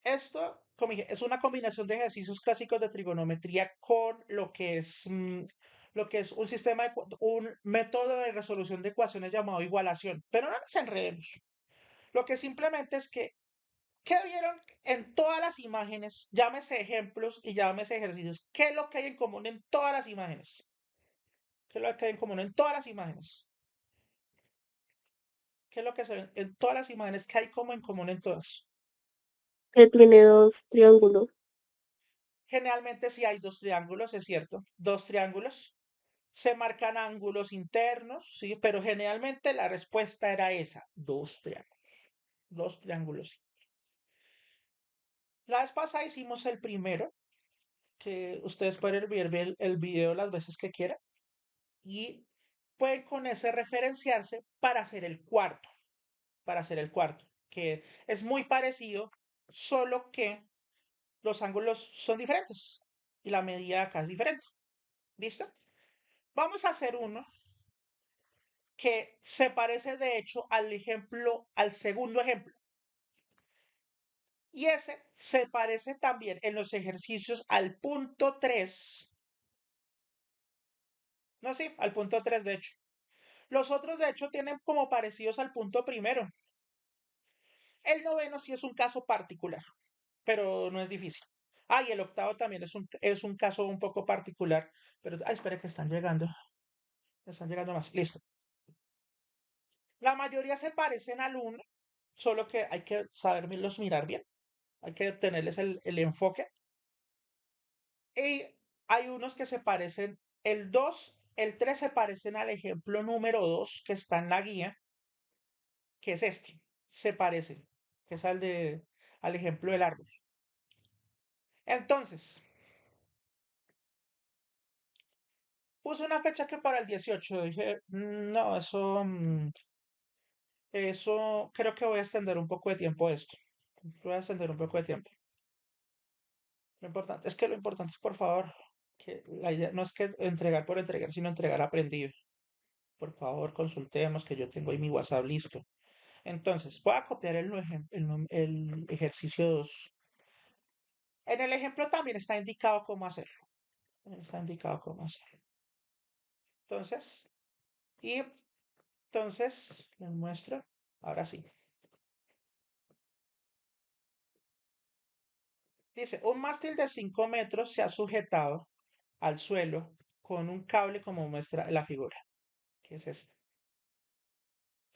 Esto, como dije, es una combinación de ejercicios clásicos de trigonometría con lo que es un un método de resolución de ecuaciones llamado igualación. Pero no nos enredemos. Lo que simplemente es que, ¿qué vieron en todas las imágenes? Llámese ejemplos y llámese ejercicios. ¿Qué es lo que hay en común en todas las imágenes? ¿Qué es lo que hay en común en todas las imágenes? ¿Qué es lo que se ve en todas las imágenes? ¿Qué hay como en común en todas? Que tiene dos triángulos. Generalmente si hay dos triángulos, es cierto, dos triángulos. Se marcan ángulos internos, sí, pero generalmente la respuesta era esa, dos triángulos. La vez pasada hicimos el primero, que ustedes pueden ver el video las veces que quieran y pueden con ese referenciarse para hacer el cuarto, que es muy parecido, solo que los ángulos son diferentes y la medida acá es diferente. ¿Listo? Vamos a hacer uno que se parece de hecho al ejemplo, al segundo ejemplo. Y ese se parece también en los ejercicios al punto 3. No, sí, al punto 3 de hecho. Los otros de hecho tienen como parecidos al punto primero. El noveno sí es un caso particular, pero no es difícil. Ah, y el octavo también es un caso un poco particular, pero, ay, espera que están llegando más. Listo. La mayoría se parecen al uno, solo que hay que saberlos mirar bien. Hay que tenerles el enfoque. Y hay unos que se parecen, el 2 el 3 se parecen al ejemplo número 2 que está en la guía, que es este. Se parecen, que es al ejemplo del árbol. Entonces, puse una fecha que para el 18 dije, no, eso creo que voy a extender un poco de tiempo esto. Voy a extender un poco de tiempo. Lo importante es, por favor, que la idea no es que entregar por entregar, sino entregar aprendido. Por favor, consultemos que yo tengo ahí mi WhatsApp listo. Entonces, voy a copiar el ejercicio 2. En el ejemplo también está indicado cómo hacerlo. Está indicado cómo hacerlo. Entonces, y entonces les muestro. Ahora sí. Dice, un mástil de 5 metros se ha sujetado al suelo con un cable como muestra la figura. ¿Qué es esta?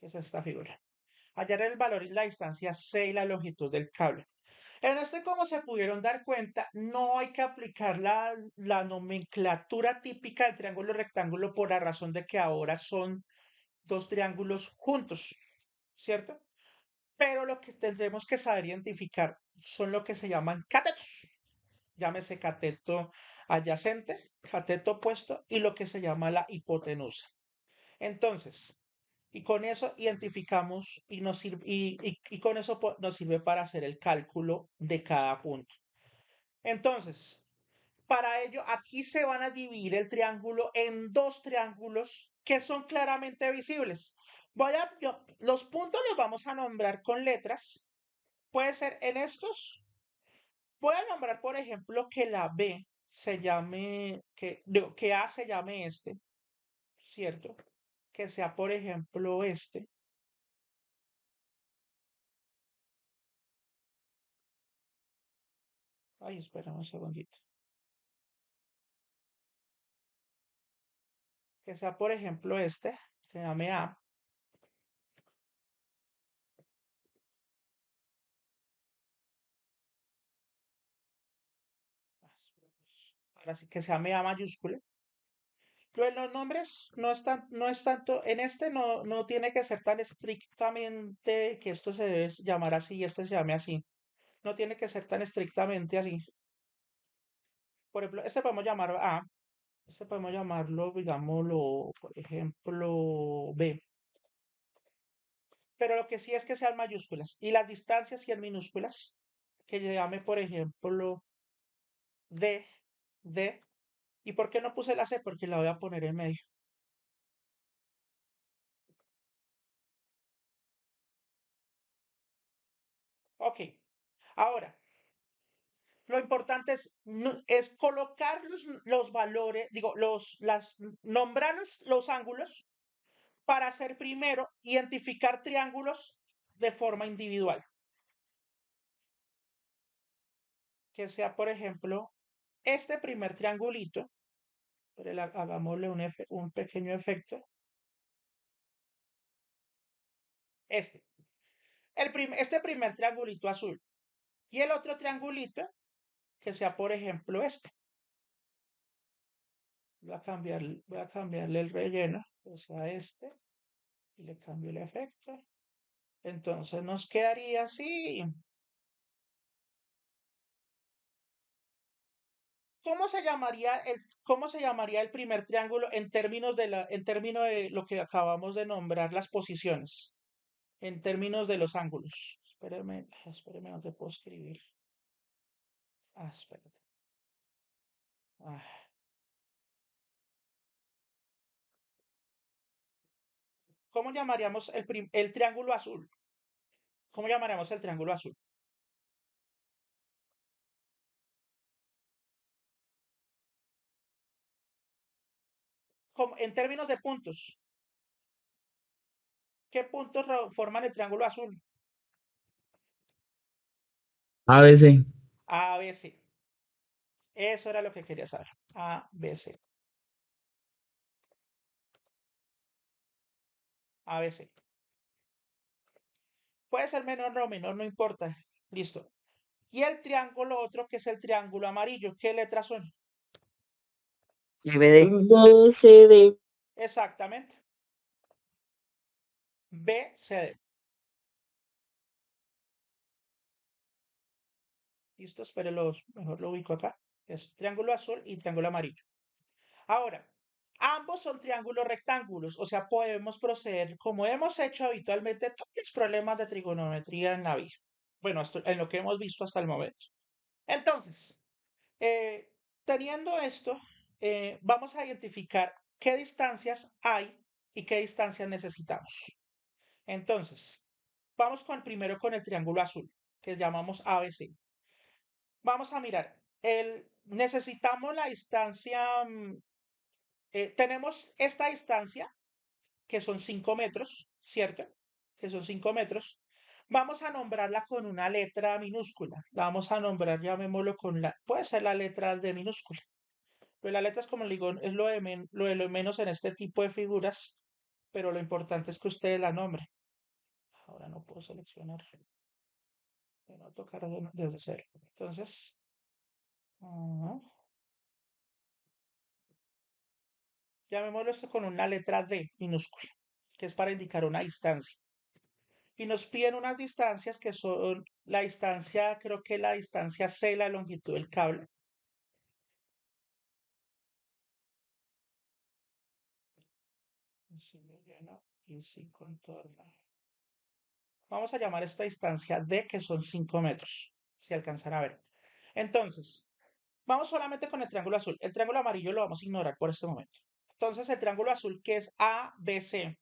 ¿Qué es esta figura? Hallar el valor y la distancia C y la longitud del cable. En este, como se pudieron dar cuenta, no hay que aplicar la nomenclatura típica del triángulo rectángulo por la razón de que ahora son dos triángulos juntos, ¿cierto? Pero lo que tendremos que saber identificar son lo que se llaman catetos. Llámese cateto adyacente, cateto opuesto y lo que se llama la hipotenusa. Entonces, y con eso identificamos y y con eso nos sirve para hacer el cálculo de cada punto. Entonces, para ello, aquí se van a dividir el triángulo en dos triángulos que son claramente visibles. Los puntos los vamos a nombrar con letras. Puede ser en estos. Voy a nombrar, por ejemplo, que la B se llame, que A se llame este, ¿cierto? Que sea, por ejemplo, este. Ay, espera un segundito. Que sea, por ejemplo, este. Se llame A. Ahora sí que se llame A mayúscula. Lo de los nombres no es tanto, en este no tiene que ser tan estrictamente que esto se debe llamar así y este se llame así. No tiene que ser tan estrictamente así. Por ejemplo, este podemos llamar A, este podemos llamarlo, digámoslo, por ejemplo, B. Pero lo que sí es que sean mayúsculas y las distancias y en minúsculas, que llame, por ejemplo, D, D. ¿Y por qué no puse la C? Porque la voy a poner en medio. Ok, ahora. Lo importante es colocar los valores, digo, nombrar los ángulos para hacer primero identificar triángulos de forma individual. Que sea, por ejemplo, este primer triangulito, pero hagámosle un pequeño efecto. Este primer triangulito azul. Y el otro triangulito, que sea, por ejemplo, este. Voy a cambiarle el relleno, que sea este, y le cambio el efecto. Entonces nos quedaría así. ¿Cómo se llamaría el primer triángulo en términos de lo que acabamos de nombrar las posiciones? En términos de los ángulos. Espérame, no te puedo escribir. Espérate. ¿Cómo llamaríamos el triángulo azul? ¿Cómo llamaríamos el triángulo azul? En términos de puntos. ¿Qué puntos forman el triángulo azul? ABC. ABC. Eso era lo que quería saber. ABC. ABC. Puede ser menor o menor, no importa. Listo. Y el triángulo otro, que es el triángulo amarillo. ¿Qué letras son? CBD. B, C, D. Exactamente. B, C, D. Listo, mejor lo ubico acá. Es triángulo azul y triángulo amarillo. Ahora, ambos son triángulos rectángulos, o sea, podemos proceder como hemos hecho habitualmente todos los problemas de trigonometría en la vida. Bueno, en lo que hemos visto hasta el momento. Entonces, teniendo esto, vamos a identificar qué distancias hay y qué distancias necesitamos. Entonces, vamos primero con el triángulo azul, que llamamos ABC. Vamos a mirar, necesitamos la distancia, tenemos esta distancia, que son 5 metros, ¿cierto? Que son 5 metros. Vamos a nombrarla con una letra minúscula. La vamos a nombrar, llamémoslo puede ser la letra D minúscula. Pues la letra es como le digo, es lo de menos en este tipo de figuras, pero lo importante es que ustedes la nombren. Ahora no puedo seleccionar. Me va a tocar desde cero. Entonces, llamémoslo esto con una letra D minúscula, que es para indicar una distancia. Y nos piden unas distancias que son la distancia, creo que la distancia C, la longitud del cable. Y sin contorno. Vamos a llamar esta distancia D, que son 5 metros, si alcanzan a ver. Entonces, vamos solamente con el triángulo azul. El triángulo amarillo lo vamos a ignorar por este momento. Entonces, el triángulo azul, que es ABC.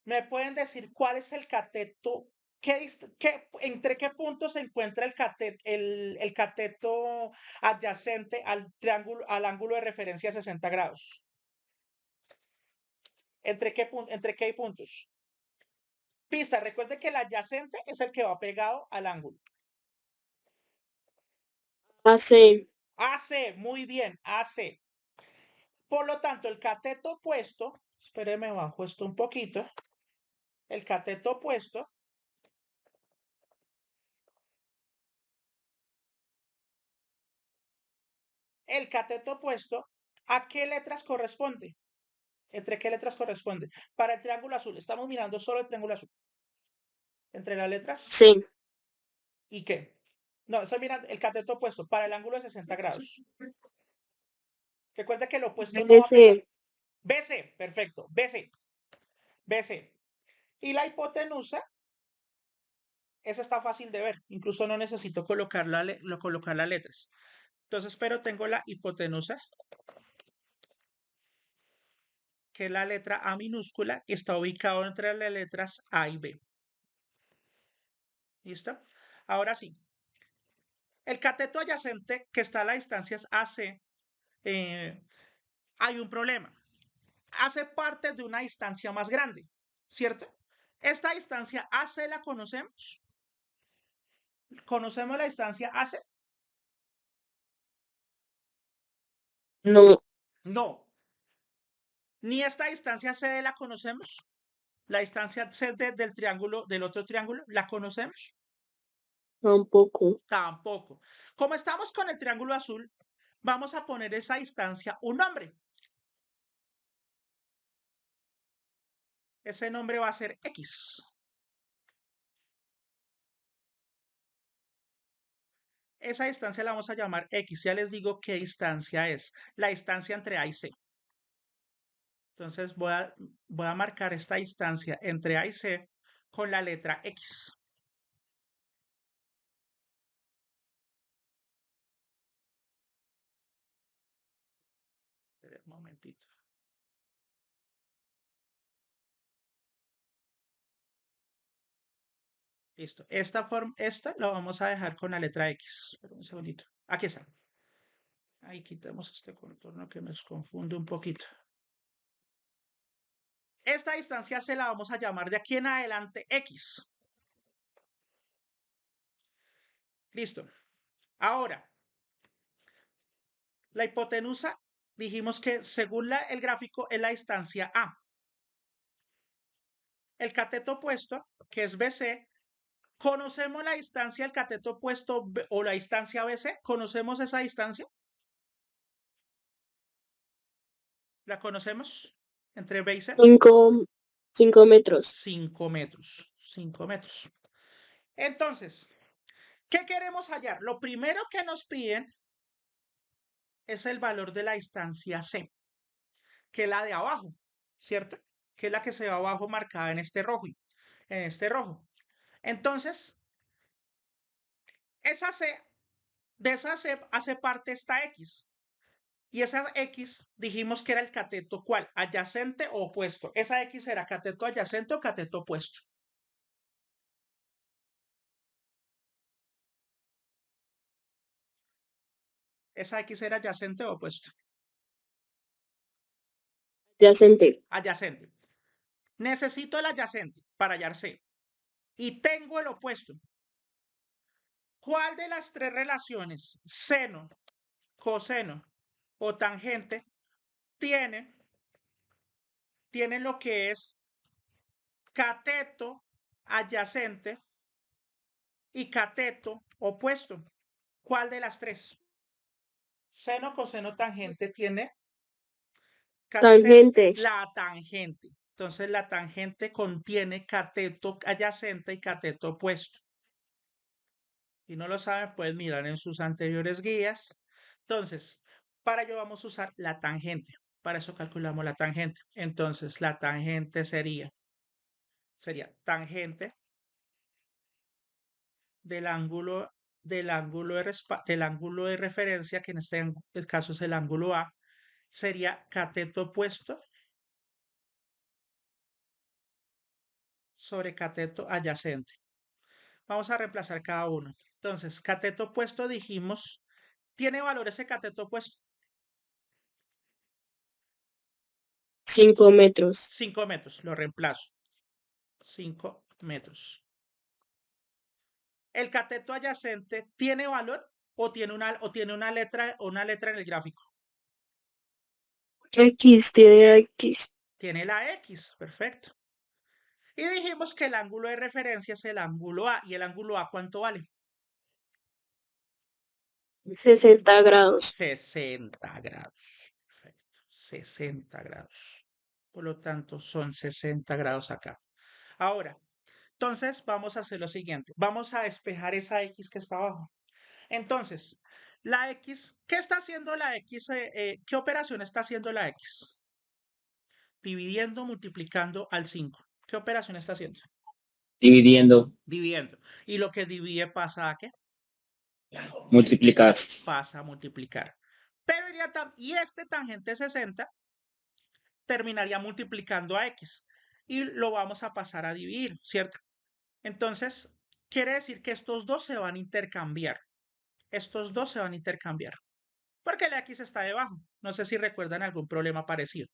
¿Me pueden decir cuál es el cateto? ¿Entre qué puntos se encuentra el cateto adyacente al triángulo, al ángulo de referencia 60 grados? ¿Entre qué puntos? Pista, recuerde que el adyacente es el que va pegado al ángulo. AC. AC, muy bien, AC. Por lo tanto, el cateto opuesto, espéreme, bajo esto un poquito. El cateto opuesto ¿a qué letras corresponde? ¿Entre qué letras corresponde? Para el triángulo azul, estamos mirando solo el triángulo azul. ¿Entre las letras? C. ¿Y qué? No, estoy mirando el cateto opuesto para el ángulo de 60 grados. Recuerda que el opuesto no va a pegar. BC. BC, perfecto. BC. BC. Y la hipotenusa, esa está fácil de ver. Incluso no necesito colocar las letras. Entonces, pero tengo la hipotenusa, que es la letra A minúscula, y está ubicado entre las letras A y B. ¿Listo? Ahora sí. El cateto adyacente que está a la distancia AC, hay un problema. Hace parte de una distancia más grande, ¿cierto? Esta distancia AC la conocemos. ¿Conocemos la distancia AC? No, No. Ni esta distancia CD la conocemos. La distancia CD del triángulo, del otro triángulo, ¿la conocemos? tampoco. Tampoco. Como estamos con el triángulo azul, vamos a poner esa distancia un nombre. Ese nombre va a ser X. Esa distancia la vamos a llamar X. Ya les digo qué distancia es. La distancia entre A y C. Entonces voy a marcar esta distancia entre A y C con la letra X. Espera un momentito. Listo. Esta la vamos a dejar con la letra X. Espera un segundito. Aquí está. Ahí quitamos este contorno que nos confunde un poquito. Esta distancia se la vamos a llamar de aquí en adelante X. Listo. Ahora, la hipotenusa, dijimos que según el gráfico es la distancia A. El cateto opuesto, que es BC, ¿conocemos la distancia del cateto opuesto o la distancia BC? ¿Conocemos esa distancia? ¿La conocemos? Entre B y C. 5 metros. 5 metros. 5 metros. Entonces, ¿qué queremos hallar? Lo primero que nos piden es el valor de la distancia C, que es la de abajo, ¿cierto? Que es la que se ve abajo marcada en este rojo. En este rojo. Entonces, esa C, de esa C hace parte esta X. Y esa X dijimos que era el cateto ¿cuál? ¿Adyacente o opuesto? ¿Esa X era cateto adyacente o cateto opuesto? ¿Esa X era adyacente o opuesto? Adyacente. Adyacente. Necesito el adyacente para hallar C. Y tengo el opuesto. ¿Cuál de las tres relaciones, seno, coseno o tangente, tiene lo que es cateto adyacente y cateto opuesto? ¿Cuál de las tres? Seno, coseno, tangente tiene Tangente. la tangente. Entonces la tangente contiene cateto adyacente y cateto opuesto. Si no lo saben, pueden mirar en sus anteriores guías. Entonces, para ello vamos a usar la tangente. Para eso calculamos la tangente. Entonces, la tangente sería tangente del ángulo del ángulo de referencia, que en este caso es el ángulo A, sería cateto opuesto sobre cateto adyacente. Vamos a reemplazar cada uno. Entonces, cateto opuesto dijimos, ¿tiene valor ese cateto opuesto? 5 metros. 5 metros, lo reemplazo. 5 metros. ¿El cateto adyacente tiene valor o tiene una letra en el gráfico? X tiene X. Tiene la X, perfecto. Y dijimos que el ángulo de referencia es el ángulo A. ¿Y el ángulo A cuánto vale? 60 grados. 60 grados. Perfecto. 60 grados. Por lo tanto, son 60 grados acá. Ahora, entonces vamos a hacer lo siguiente. Vamos a despejar esa X que está abajo. Entonces, la X, ¿qué está haciendo la X? ¿Qué operación está haciendo la X? Dividiendo, multiplicando al 5. ¿Qué operación está haciendo? Dividiendo, Dividiendo. ¿Y lo que divide pasa a qué? multiplicar. Pasa a multiplicar. Pero y este tangente 60 terminaría multiplicando a X. Y lo vamos a pasar a dividir, ¿cierto? Entonces, quiere decir que estos dos se van a intercambiar. estos dos se van a intercambiar. Porque la X está debajo. No sé si recuerdan algún problema parecido.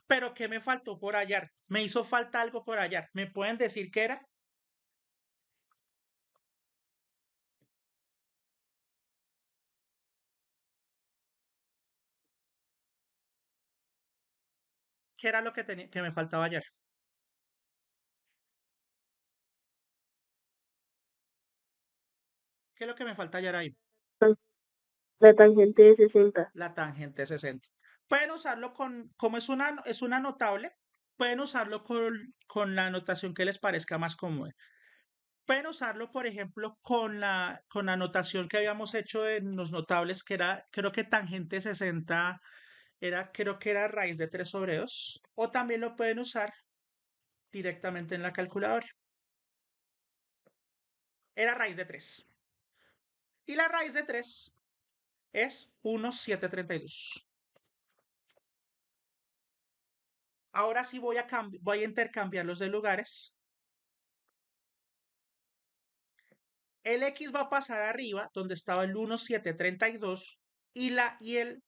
Pero ¿qué me faltó por hallar? Me hizo falta algo por hallar. ¿Me pueden decir qué era? ¿Qué era lo que, que me faltaba hallar? ¿Qué es lo que me falta hallar ahí? La tangente de 60. La tangente 60. Pueden usarlo como es una notable, pueden usarlo con la notación que les parezca más cómoda. Pueden usarlo, por ejemplo, con la notación que habíamos hecho en los notables, que era, creo que tangente 60 era, creo que era raíz de 3 sobre 2. O también lo pueden usar directamente en la calculadora. Era raíz de 3. Y la raíz de 3 es 1,732. Ahora sí voy a intercambiarlos de lugares. El X va a pasar arriba, donde estaba el 1,732, y el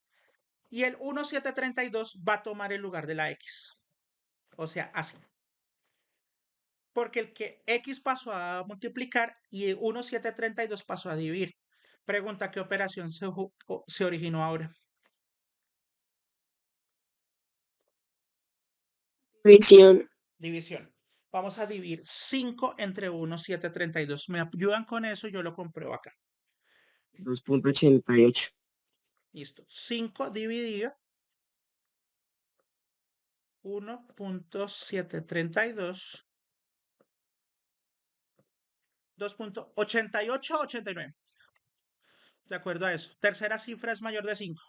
1,732 va a tomar el lugar de la X. O sea, así. Porque el que X pasó a multiplicar y el 1,732 pasó a dividir. Pregunta, ¿qué operación se originó ahora? División. División. Vamos a dividir 5 entre 1,732. ¿Me ayudan con eso? Yo lo compruebo acá. 2.88. Listo. 5 dividido 1,732. 2,8889. De acuerdo a eso. Tercera cifra es mayor de 5.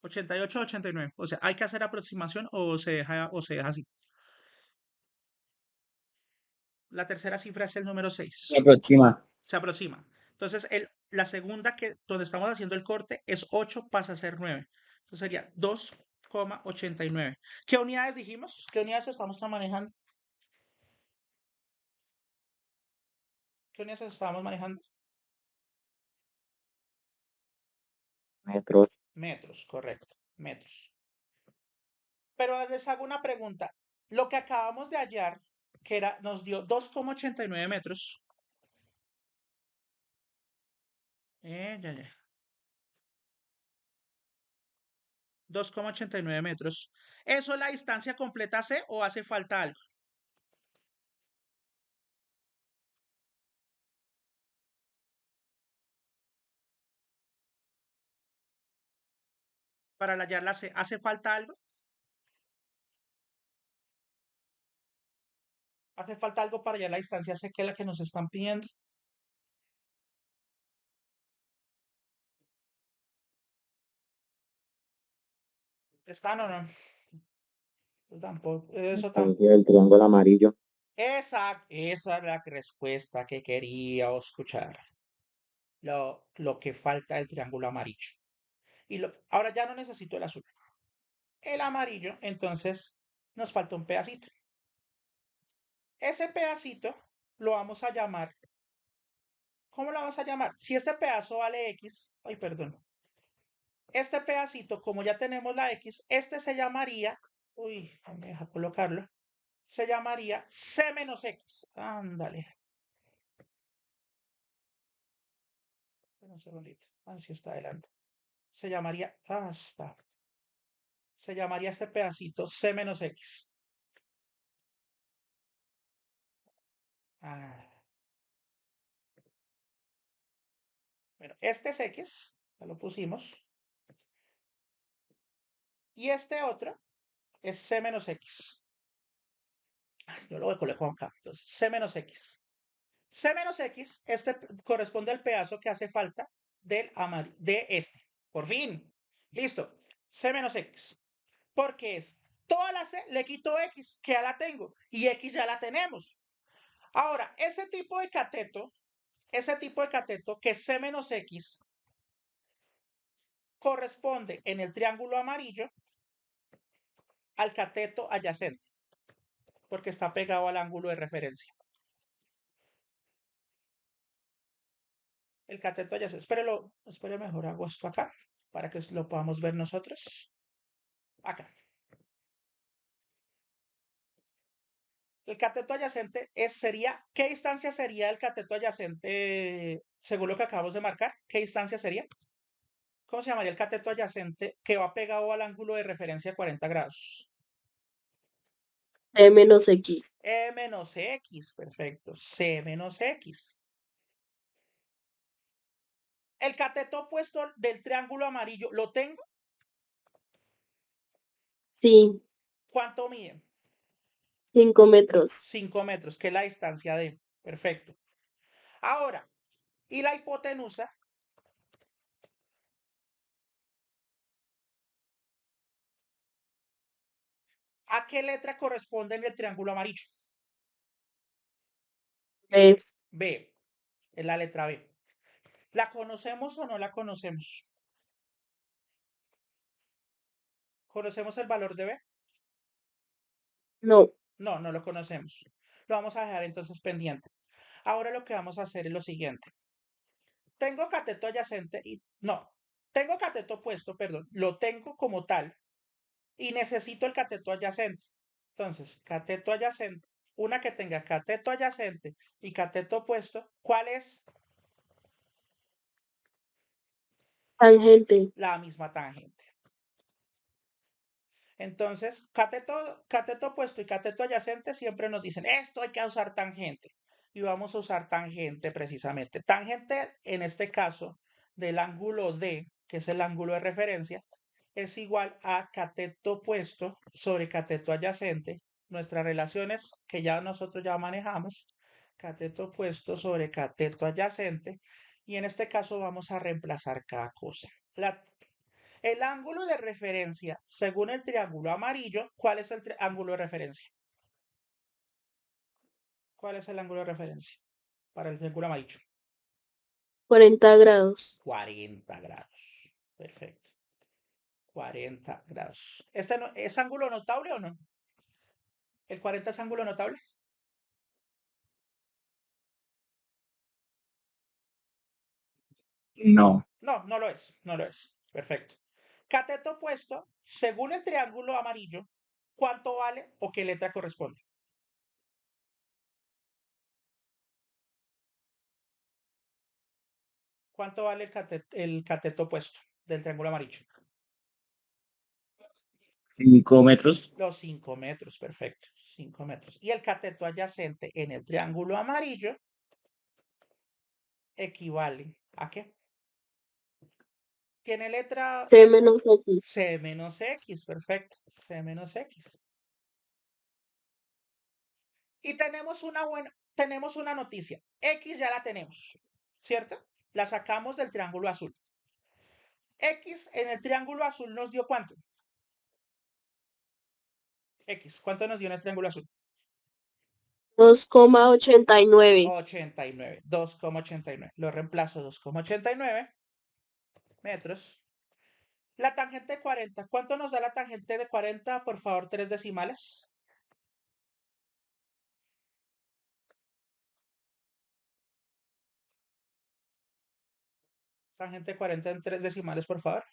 88, 89. O sea, hay que hacer aproximación o se deja así. La tercera cifra es el número 6. Se aproxima. Se aproxima. Entonces, la segunda donde estamos haciendo el corte es 8, pasa a ser 9. Entonces sería 2,89. ¿Qué unidades dijimos? ¿Qué unidades estamos manejando? ¿Qué unidades estamos manejando? Metros. Metros, correcto. Metros. Pero les hago una pregunta. Lo que acabamos de hallar, que era, nos dio 2,89 metros. Ya. 2,89 metros. ¿Eso es la distancia completa C o hace falta algo? Para hallar la C, ¿hace falta algo? ¿Hace falta algo para hallar la distancia C que es la que nos están pidiendo? ¿Están o no? Yo tampoco. Eso tampoco. Distancia del triángulo amarillo. Esa es la respuesta que quería escuchar. Lo que falta del triángulo amarillo. Ahora ya no necesito el azul. El amarillo, entonces nos falta un pedacito. Ese pedacito lo vamos a llamar. ¿Cómo lo vamos a llamar? Si este pedazo vale X, ay, perdón. Este pedacito, como ya tenemos la X, este se llamaría, uy, no me deja colocarlo, se llamaría C menos X. Ándale. Un segundito. Así está adelante. Se llamaría, está. Se llamaría este pedacito C menos X. Ah. Bueno, este es X, ya lo pusimos. Y este otro es C menos X. Yo lo coloco acá. Entonces, C menos X. C menos X, este corresponde al pedazo que hace falta de este. Por fin. Listo. C menos X. Porque es toda la C, le quito X, que ya la tengo. Y X ya la tenemos. Ahora, ese tipo de cateto que es C menos X, corresponde en el triángulo amarillo al cateto adyacente. Porque está pegado al ángulo de referencia. El cateto adyacente. Espere, mejor hago esto acá para que lo podamos ver nosotros. Acá. El cateto adyacente ¿qué distancia sería el cateto adyacente según lo que acabamos de marcar? ¿Qué distancia sería? ¿Cómo se llamaría el cateto adyacente que va pegado al ángulo de referencia 40 grados? C menos X. E menos X, perfecto. C menos X. El cateto opuesto del triángulo amarillo, ¿lo tengo? Sí, ¿Cuánto mide? 5 metros. 5 metros, que es la distancia de. Perfecto. Ahora, ¿y la hipotenusa? ¿A qué letra corresponde en el triángulo amarillo? Es B, es la letra B. ¿La conocemos o no la conocemos? ¿Conocemos el valor de B? no. No, no lo conocemos. Lo vamos a dejar entonces pendiente. Ahora lo que vamos a hacer es lo siguiente. Tengo cateto adyacente y... No, tengo cateto opuesto, perdón. Lo tengo como tal y necesito el cateto adyacente. Entonces, cateto adyacente. Una que tenga cateto adyacente y cateto opuesto, ¿cuál es? Tangente. La misma tangente. Entonces, cateto opuesto y cateto adyacente siempre nos dicen, esto hay que usar tangente. Y vamos a usar tangente precisamente. Tangente, en este caso, del ángulo D, que es el ángulo de referencia, es igual a cateto opuesto sobre cateto adyacente. Nuestras relaciones que ya nosotros ya manejamos, cateto opuesto sobre cateto adyacente. Y en este caso vamos a reemplazar cada cosa. El ángulo de referencia, según el triángulo amarillo, ¿cuál es el ángulo de referencia? ¿Cuál es el ángulo de referencia para el triángulo amarillo? 40 grados. 40 grados. Perfecto. 40 grados. ¿Es ángulo notable o no? ¿El 40 es ángulo notable? No. No, no lo es. No lo es. Perfecto. Cateto opuesto, según el triángulo amarillo, ¿cuánto vale o qué letra corresponde? ¿Cuánto vale el cateto opuesto del triángulo amarillo? 5 metros. Los 5 metros, perfecto. 5 metros. Y el cateto adyacente en el triángulo amarillo equivale ¿a qué? Tiene letra C menos X. C menos X, perfecto. C menos X. Y tenemos una noticia. X ya la tenemos, ¿cierto? La sacamos del triángulo azul. X en el triángulo azul nos dio ¿cuánto? X, ¿cuánto nos dio en el triángulo azul? 2,89. 89, 2,89. Lo reemplazo 2,89 metros. La tangente de 40. ¿Cuánto nos da la tangente de 40? Por favor, 3 decimales. Tangente de 40 en 3 decimales, por favor.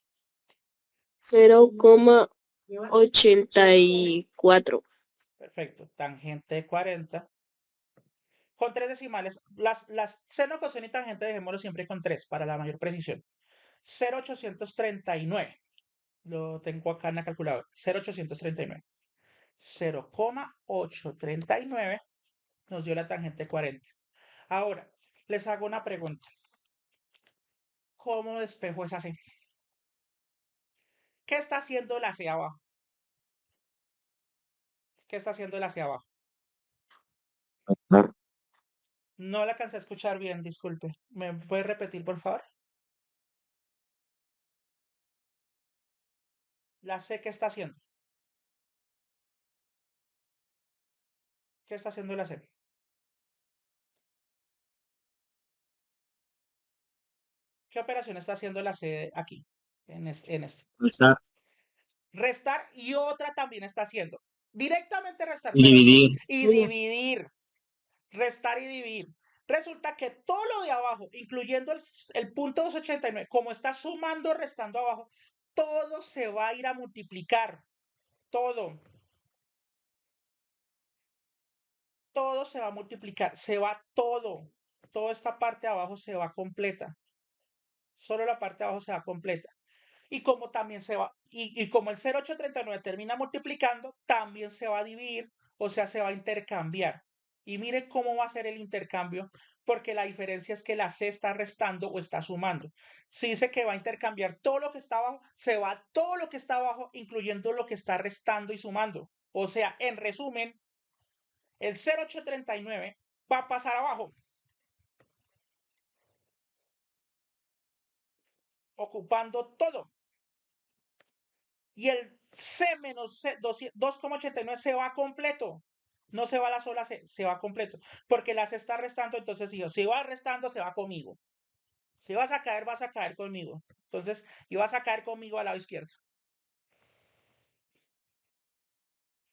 0,84. Perfecto. Tangente de 40 con 3 decimales. Seno, coseno y tangente dejémoslo siempre con 3 para la mayor precisión. 0,839. Lo tengo acá en la calculadora. 0,839. 0,839 nos dio la tangente de 40. Ahora, les hago una pregunta. ¿Cómo despejo esa C? ¿Qué está haciendo la C abajo? ¿Qué está haciendo la C abajo? No la alcancé a escuchar bien, disculpe. ¿Me puede repetir, por favor? La C, ¿qué está haciendo? ¿Qué está haciendo la C? ¿Qué operación está haciendo la C aquí? En este. Restar Restar y otra también está haciendo. Directamente restar, y pero dividir. y dividir. Restar y dividir. Resulta que todo lo de abajo, incluyendo el punto 289, como está sumando o restando abajo, todo se va a ir a multiplicar. Todo. Todo se va a multiplicar. Se va todo. Toda esta parte de abajo se va completa. Solo la parte de abajo se va completa. Y como también se va, y como el 0,839 termina multiplicando, también se va a dividir, o sea, se va a intercambiar. Y miren cómo va a ser el intercambio, porque la diferencia es que la C está restando o está sumando. Si dice que va a intercambiar todo lo que está abajo, se va todo lo que está abajo, incluyendo lo que está restando y sumando. O sea, en resumen, el 0,839 va a pasar abajo, ocupando todo. Y el C menos C, 2,89 se va completo. No se va la sola C, se va completo. Porque la C está restando, entonces si va restando, se va conmigo. Si vas a caer conmigo. Entonces, y vas a caer conmigo al lado izquierdo.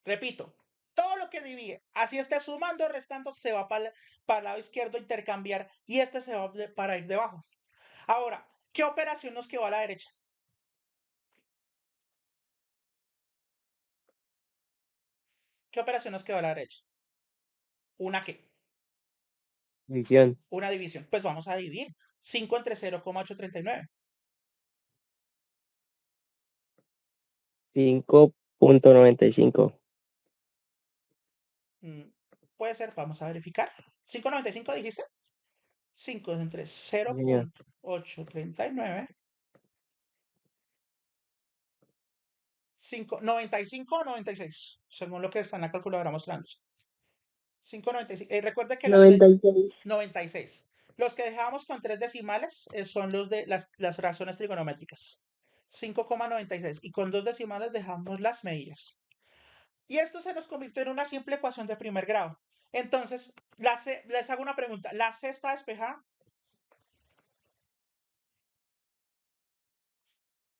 Repito, todo lo que divide, así esté sumando o restando, se va para el lado izquierdo, intercambiar, y este se va para ir debajo. Ahora, ¿qué operación nos quedó a la derecha? ¿Qué operación nos quedó a la derecha? ¿Una qué? División. Una división. Pues vamos a dividir 5 entre 0,839. 5.95. Puede ser, vamos a verificar. 5,95 dijiste. 5 entre Sí, señor. 0,839. 95 o 96, según lo que está en la calculadora mostrando. 5,95. Recuerde que los de 96. 96. Los que dejábamos con 3 decimales son los de las razones trigonométricas. 5,96. Y con 2 decimales dejamos las medidas. Y esto se nos convirtió en una simple ecuación de primer grado. Entonces, les hago una pregunta. ¿La C está despejada?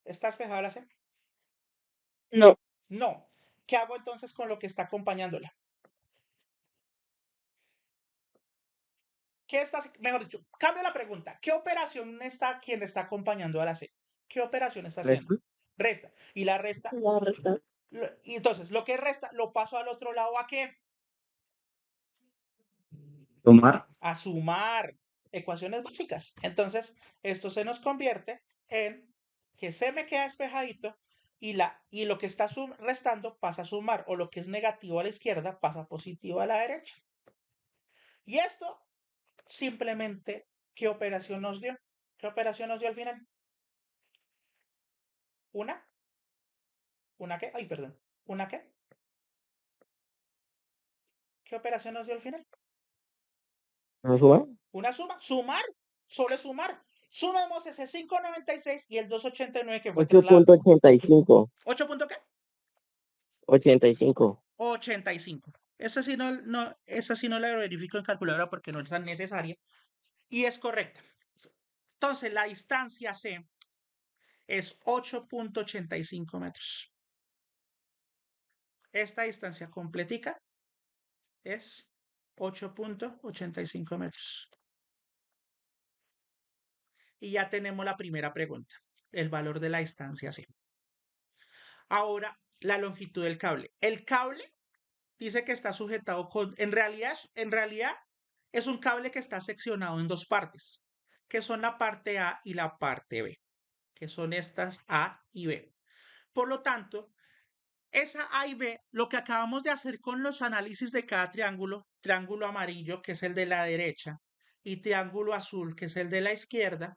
¿Está despejada la C? No. No. ¿Qué hago entonces con lo que está acompañándola? ¿Qué está, mejor dicho, cambio la pregunta. ¿Qué operación está quien está acompañando a la C? ¿Qué operación está haciendo? Resto. Resta. Y la resta. La resta. Y entonces, lo que resta, lo paso al otro lado, ¿a qué? Sumar. A sumar. Ecuaciones básicas. Entonces, esto se nos convierte en que C me queda despejadito y lo que está restando pasa a sumar, o lo que es negativo a la izquierda pasa positivo a la derecha. Y esto simplemente, ¿qué operación nos dio? ¿Qué operación nos dio al final? ¿Una? ¿Una qué? Ay, perdón. ¿Una qué? ¿Qué operación nos dio al final? ¿No suma? Una suma. Sumar. Solo es sumar. Sumemos ese 5,96 y el 2,89 que fue trasladado. 8.85. ¿8 punto qué? 85. 85. Esa sí no la verifico en calculadora porque no es tan necesaria. Y es correcta. Entonces, la distancia C es 8,85 metros. Esta distancia completica es 8,85 metros. Y ya tenemos la primera pregunta, el valor de la distancia C. Ahora, la longitud del cable. El cable dice que está sujetado con, en realidad es un cable que está seccionado en dos partes, que son la parte A y la parte B, que son estas A y B. Por lo tanto, esa A y B, lo que acabamos de hacer con los análisis de cada triángulo, triángulo amarillo, que es el de la derecha, y triángulo azul, que es el de la izquierda,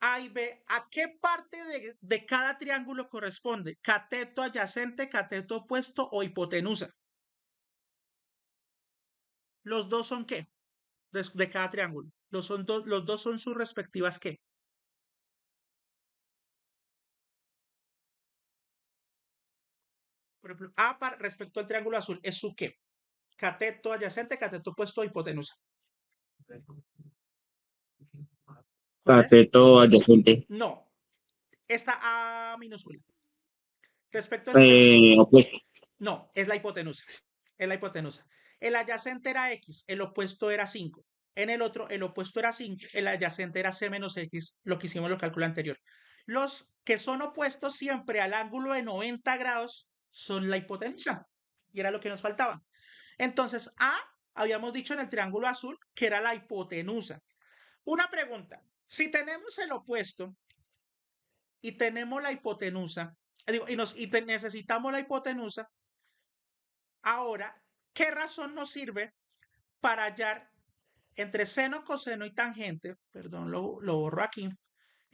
A y B, ¿a qué parte de cada triángulo corresponde? ¿Cateto adyacente, cateto opuesto o hipotenusa? ¿Los dos son qué? De cada triángulo. Los dos son sus respectivas qué. Por ejemplo, A respecto al triángulo azul es su qué. Cateto adyacente, cateto opuesto o hipotenusa. ¿Cuál es? Cateto adyacente. No. Esta A minúscula. Respecto a ese triángulo. Opuesto. No, es la hipotenusa. Es la hipotenusa. El adyacente era X, el opuesto era 5. En el otro, el opuesto era 5, el adyacente era C menos X, lo que hicimos en el cálculo anterior. Los que son opuestos siempre al ángulo de 90 grados son la hipotenusa. Y era lo que nos faltaba. Entonces, A, habíamos dicho en el triángulo azul que era la hipotenusa. Una pregunta, si tenemos el opuesto y tenemos la hipotenusa, necesitamos la hipotenusa, ahora, ¿qué razón nos sirve para hallar entre seno, coseno y tangente? Perdón, lo borro aquí.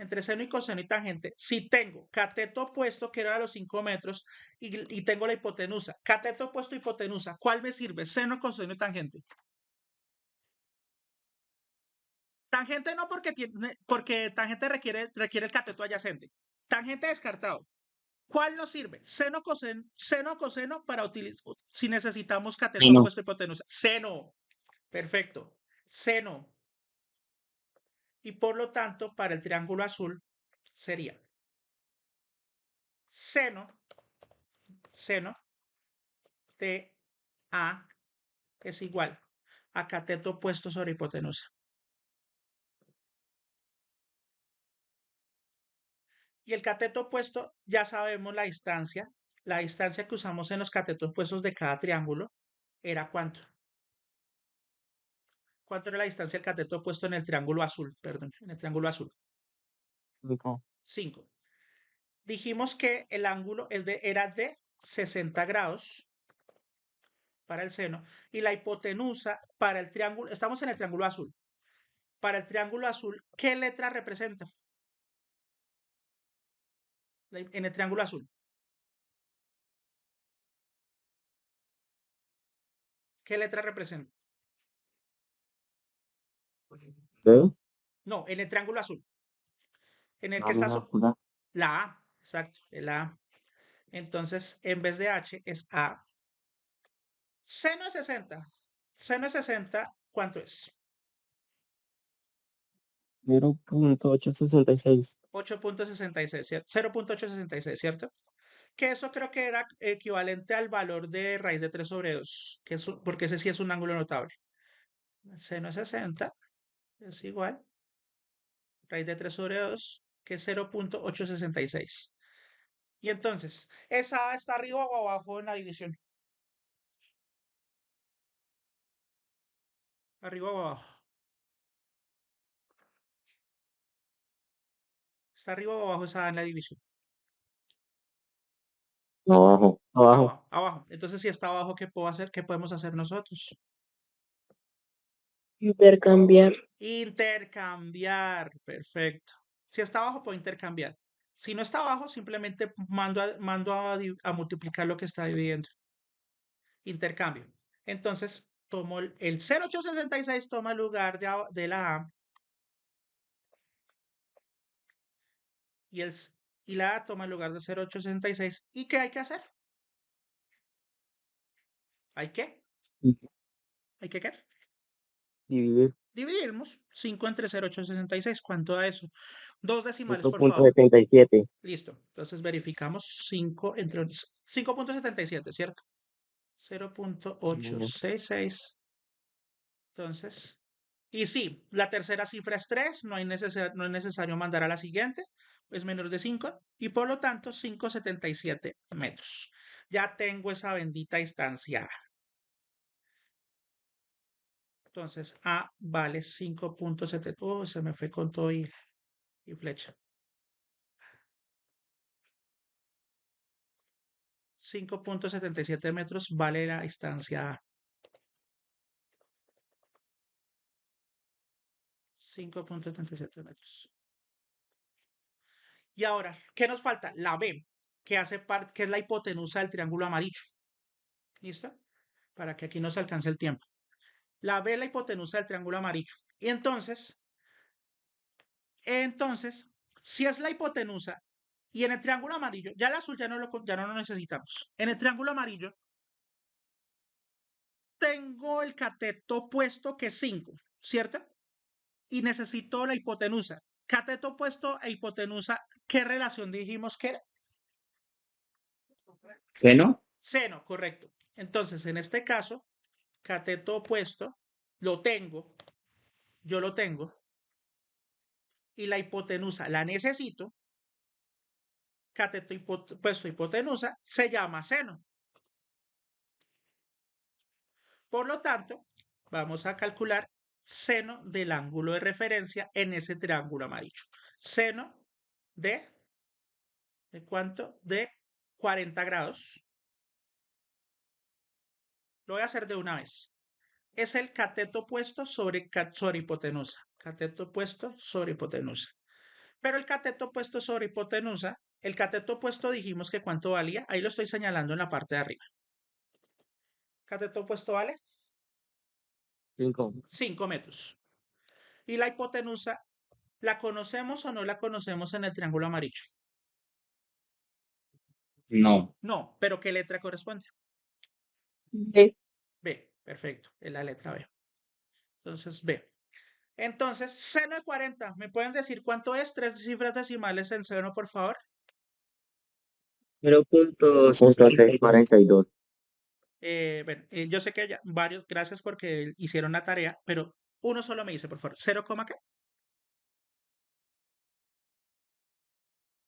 Entre seno y coseno y tangente, si tengo cateto opuesto, que era los 5 metros, y tengo la hipotenusa, cateto opuesto, hipotenusa, ¿cuál me sirve? Seno, coseno y tangente. Tangente no, porque tangente requiere el cateto adyacente. Tangente descartado. ¿Cuál nos sirve? Seno, coseno para utilizar, si necesitamos cateto Seno. opuesto, hipotenusa. Seno. Perfecto. Seno. Y por lo tanto, para el triángulo azul sería seno de A es igual a cateto opuesto sobre hipotenusa. Y el cateto opuesto, ya sabemos la distancia. La distancia que usamos en los catetos opuestos de cada triángulo era ¿cuánto? ¿Cuánto era la distancia del cateto opuesto en el triángulo azul? Perdón, en el triángulo azul. 5. 5. Dijimos que el ángulo era de 60 grados para el seno y la hipotenusa para el triángulo, estamos en el triángulo azul. Para el triángulo azul, ¿qué letra representa? En el triángulo azul. ¿Qué letra representa? ¿Sí? No, en el triángulo azul. En el La que está minúscula. la A, exacto, el A. Entonces, en vez de H es A. Seno de 60. Seno de 60, ¿cuánto es? 0.866. 8.66, ¿cierto? 0.866, ¿cierto? Que eso creo que era equivalente al valor de raíz de 3 sobre 2, porque ese sí es un ángulo notable. Seno de 60 es igual, raíz de 3 sobre 2, que es 0.866. Y entonces, ¿esa está arriba o abajo en la división? Arriba o abajo. ¿Está arriba o abajo esa en la división? Abajo. Abajo. Abajo, abajo. Entonces, si está abajo, ¿qué puedo hacer? ¿Qué podemos hacer nosotros? Intercambiar. Intercambiar, perfecto. Si está abajo, puedo intercambiar. Si no está abajo, simplemente mando a multiplicar lo que está dividiendo. Intercambio. Entonces, tomo el 0.866, toma el lugar de la A. Y la A toma el lugar de 0.866. ¿Y qué hay que hacer? ¿Hay qué? ¿Hay que qué? Dividir. Dividimos 5 entre 0.866. ¿Cuánto da eso? 2 decimales, por favor. 5.77. Listo. Entonces verificamos 5 entre 5.77, ¿cierto? 0.866. Entonces, y sí, la tercera cifra es 3, no es necesario mandar a la siguiente, es menor de 5 y por lo tanto 5.77 metros. Ya tengo esa bendita distancia. Entonces, A vale 5.7. Se me fue con todo y flecha. 5.77 metros vale la distancia A. 5.77 metros. Y ahora, ¿qué nos falta? La B, que es la hipotenusa del triángulo amarillo. ¿Listo? Para que aquí nos alcance el tiempo. La B es la hipotenusa del triángulo amarillo. Y entonces, si es la hipotenusa y en el triángulo amarillo, ya el azul ya no lo necesitamos. En el triángulo amarillo tengo el cateto opuesto que es 5, ¿cierto? Y necesito la hipotenusa. Cateto opuesto e hipotenusa, ¿qué relación dijimos que era? ¿Seno? Seno, correcto. Entonces, en este caso, cateto opuesto, yo lo tengo, y la hipotenusa la necesito, cateto opuesto hipotenusa, se llama seno. Por lo tanto, vamos a calcular seno del ángulo de referencia en ese triángulo amarillo. Seno ¿de cuánto? De 40 grados. Lo voy a hacer de una vez. Es el cateto opuesto sobre hipotenusa. Cateto opuesto sobre hipotenusa. Pero el cateto opuesto sobre hipotenusa, el cateto opuesto dijimos que cuánto valía. Ahí lo estoy señalando en la parte de arriba. Cateto opuesto vale 5 metros. Y la hipotenusa, ¿la conocemos o no la conocemos en el triángulo amarillo? No. No, pero ¿qué letra corresponde? B. B, perfecto, es la letra B. Entonces, B. Entonces, seno de 40, ¿me pueden decir cuánto es? 3 cifras decimales en seno, por favor. 0.642. Bueno, yo sé que ya varios, gracias porque hicieron la tarea, pero uno solo me dice, por favor, 0, ¿qué?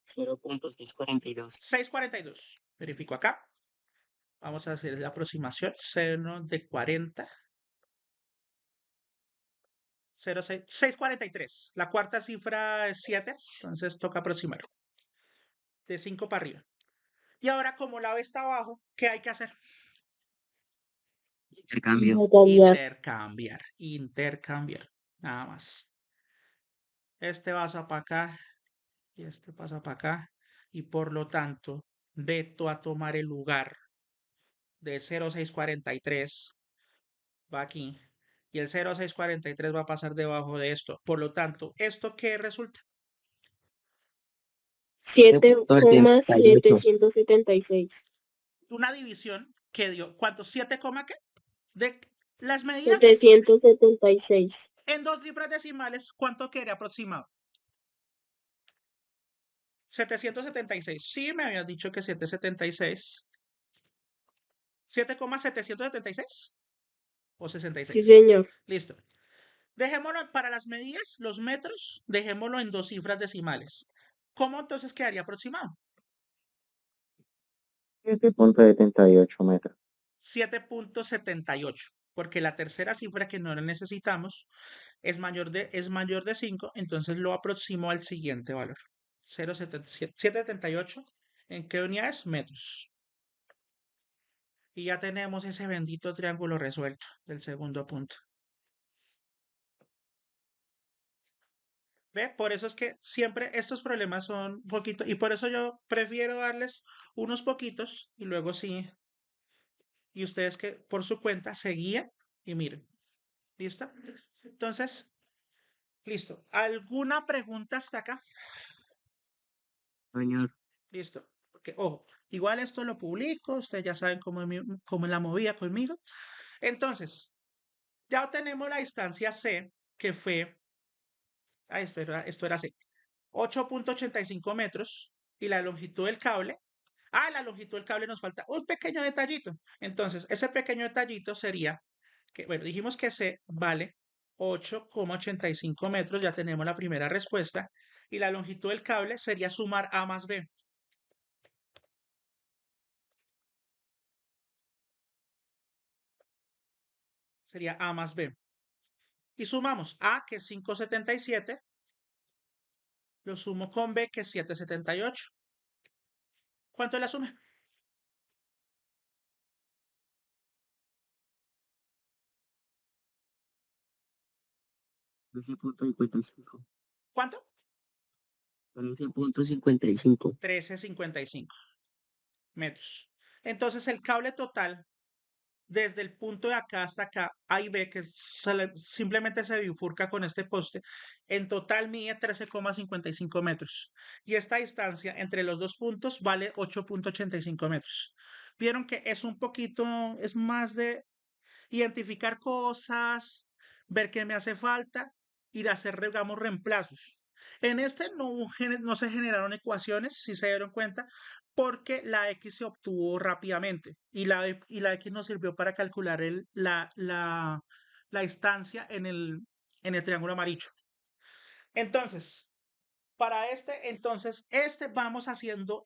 0.642. 642. Verifico acá. Vamos a hacer la aproximación. Seno de 40. 643. La cuarta cifra es 7, entonces toca aproximar. De 5 para arriba. Y ahora, como la B está abajo, ¿qué hay que hacer? Intercambiar. Nada más. Este pasa para acá y este pasa para acá. Y por lo tanto, Beto a tomar el lugar de 0,643 va aquí. Y el 0,643 va a pasar debajo de esto. Por lo tanto, ¿esto qué resulta? 7,776. Una división que dio, ¿cuánto? 7, ¿qué? De las medidas 776. en 2 cifras decimales, ¿cuánto quedaría aproximado? 776. Sí, me habías dicho que 776. 7,776 o 66. Sí, señor. Listo. Dejémoslo para las medidas, los metros, dejémoslo en 2 cifras decimales. ¿Cómo entonces quedaría aproximado? 7.78 metros. 7,78. Porque la tercera cifra que no la necesitamos es mayor de 5, entonces lo aproximo al siguiente valor. 778. ¿En qué unidades? Metros. Y ya tenemos ese bendito triángulo resuelto del segundo punto. ¿Ve? Por eso es que siempre estos problemas son un poquito, y por eso yo prefiero darles unos poquitos y luego sí, y ustedes que por su cuenta se guían y miren. ¿Listo? Entonces, listo. ¿Alguna pregunta hasta acá? Señor. Listo. Porque, ojo, igual esto lo publico, ustedes ya saben cómo es la movida conmigo. Entonces, ya tenemos la distancia C, que fue, esto era C, 8,85 metros, y la longitud del cable. La longitud del cable nos falta un pequeño detallito. Entonces, ese pequeño detallito sería que, bueno, dijimos que C vale 8,85 metros, ya tenemos la primera respuesta, y la longitud del cable sería sumar A más B. Sería A más B. Y sumamos A, que es 5,77, lo sumo con B, que es 7,78. ¿Cuánto es la suma? 13.55. ¿Cuánto? 13.55. 13,55 metros. Entonces, el cable total desde el punto de acá hasta acá, A y B, que simplemente se bifurca con este poste, en total mide 13,55 metros. Y esta distancia entre los dos puntos vale 8,85 metros. Vieron que es un poquito, es más de identificar cosas, ver qué me hace falta y de hacer, digamos, reemplazos. En este no se generaron ecuaciones, si se dieron cuenta, porque la X se obtuvo rápidamente y la X nos sirvió para calcular la distancia en el triángulo amarillo. Entonces, para entonces vamos haciendo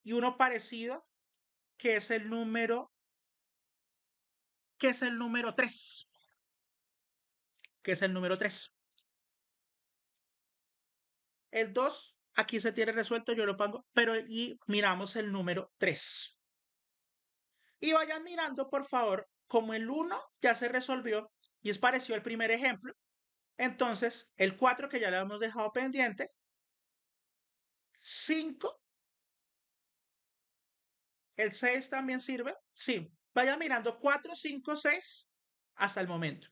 y uno parecido que es el número 3, que es el número 3. El 2 aquí se tiene resuelto, yo lo pongo, pero y miramos el número 3. Y vayan mirando, por favor, como el 1 ya se resolvió y es parecido al primer ejemplo. Entonces, el 4 que ya le hemos dejado pendiente, 5, el 6 también sirve. Sí, vayan mirando 4, 5, 6 hasta el momento.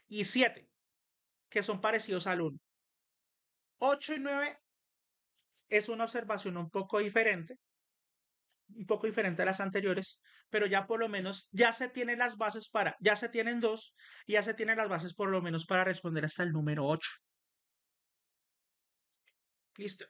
Y 7, que son parecidos al 1. 8 y 9 es una observación un poco diferente a las anteriores, pero ya por lo menos ya se tienen las bases ya se tienen 2 y ya se tienen las bases por lo menos para responder hasta el número 8. Listo.